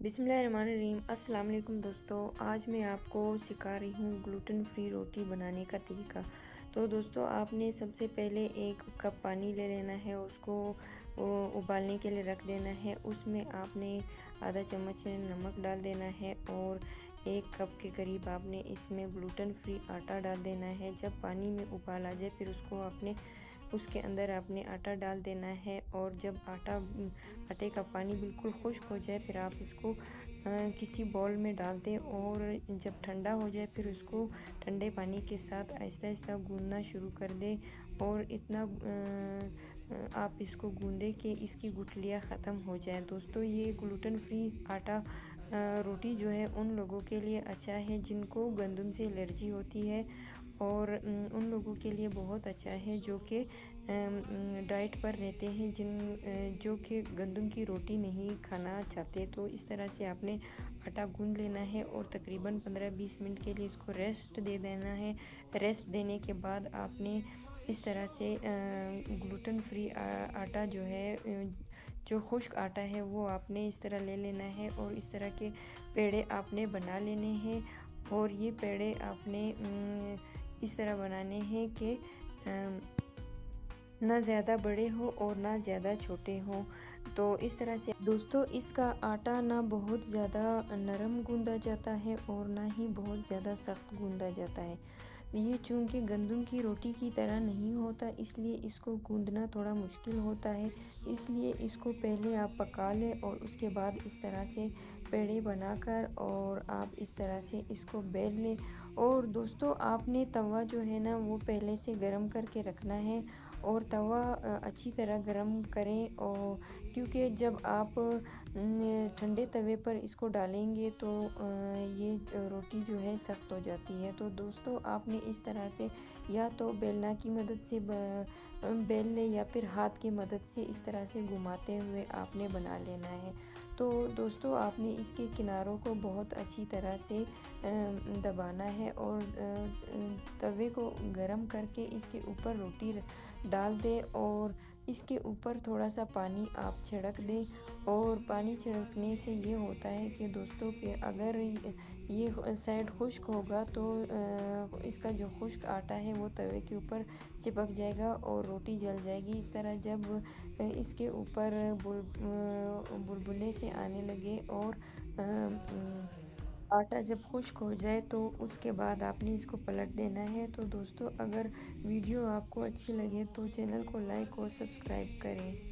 बिस्मिल्लाहिर्रहमानिर्रहीम। अस्सलाम वालेकुम दोस्तों, आज मैं आपको सिखा रही हूँ ग्लूटेन फ्री रोटी बनाने का तरीका। तो दोस्तों, आपने सबसे पहले एक कप पानी ले लेना है, उसको उबालने के लिए रख देना है। उसमें आपने आधा चम्मच नमक डाल देना है और 1 कप के करीब आपने इसमें ग्लूटेन फ्री आटा डाल देना है। जब पानी में उबाल आ जाए फिर उसके अंदर आपने आटा डाल देना है और जब आटे का पानी बिल्कुल खुश्क हो जाए फिर आप इसको किसी बाउल में डाल दें और जब ठंडा हो जाए फिर उसको ठंडे पानी के साथ आहिस्ता आहिस्ता गूंदना शुरू कर दें और इतना आप इसको गूंदें कि इसकी गुठलियाँ ख़त्म हो जाए। दोस्तों, ये ग्लूटेन फ्री आटा रोटी जो है उन लोगों के लिए अच्छा है जिनको गंदम से एलर्जी होती है और उन लोगों के लिए बहुत अच्छा है जो कि डाइट पर रहते हैं, जो कि गंदम की रोटी नहीं खाना चाहते। तो इस तरह से आपने आटा गूंद लेना है और तकरीबन 15-20 मिनट के लिए इसको रेस्ट दे देना है। रेस्ट देने के बाद आपने इस तरह से ग्लूटेन फ्री आटा जो है, जो खुश्क आटा है, वो आपने इस तरह ले लेना है और इस तरह के पेड़े आपने बना लेने हैं। और ये पेड़े आपने इस तरह बनाने हैं कि ना ज़्यादा बड़े हो और ना ज़्यादा छोटे हों। तो इस तरह से दोस्तों, इसका आटा ना बहुत ज़्यादा नरम गूंदा जाता है और ना ही बहुत ज़्यादा सख्त गूंदा जाता है। ये चूँकि गंदम की रोटी की तरह नहीं होता, इसलिए इसको गूंदना थोड़ा मुश्किल होता है। इसलिए इसको पहले आप पका लें और उसके बाद इस तरह से पेड़े बनाकर और आप इस तरह से इसको बेल लें। और दोस्तों, आपने तवा जो है ना वो पहले से गरम करके रखना है और तवा अच्छी तरह गरम करें। और क्योंकि जब आप ठंडे तवे पर इसको डालेंगे तो ये रोटी जो है सख्त हो जाती है। तो दोस्तों, आपने इस तरह से या तो बेलना की मदद से बेल लें या फिर हाथ की मदद से इस तरह से घुमाते हुए आपने बना लेना है। तो दोस्तों, आपने इसके किनारों को बहुत अच्छी तरह से दबाना है और तवे को गरम करके इसके ऊपर रोटी डाल दें और इसके ऊपर थोड़ा सा पानी आप छिड़क दें। और पानी छिड़कने से ये होता है कि दोस्तों, कि अगर ये साइड खुश्क होगा तो इसका जो खुश्क आटा है वो तवे के ऊपर चिपक जाएगा और रोटी जल जाएगी। इस तरह जब इसके ऊपर बुलबुले से आने लगे और आटा जब खुश्क हो जाए तो उसके बाद आपने इसको पलट देना है। तो दोस्तों, अगर वीडियो आपको अच्छी लगे तो चैनल को लाइक और सब्सक्राइब करें।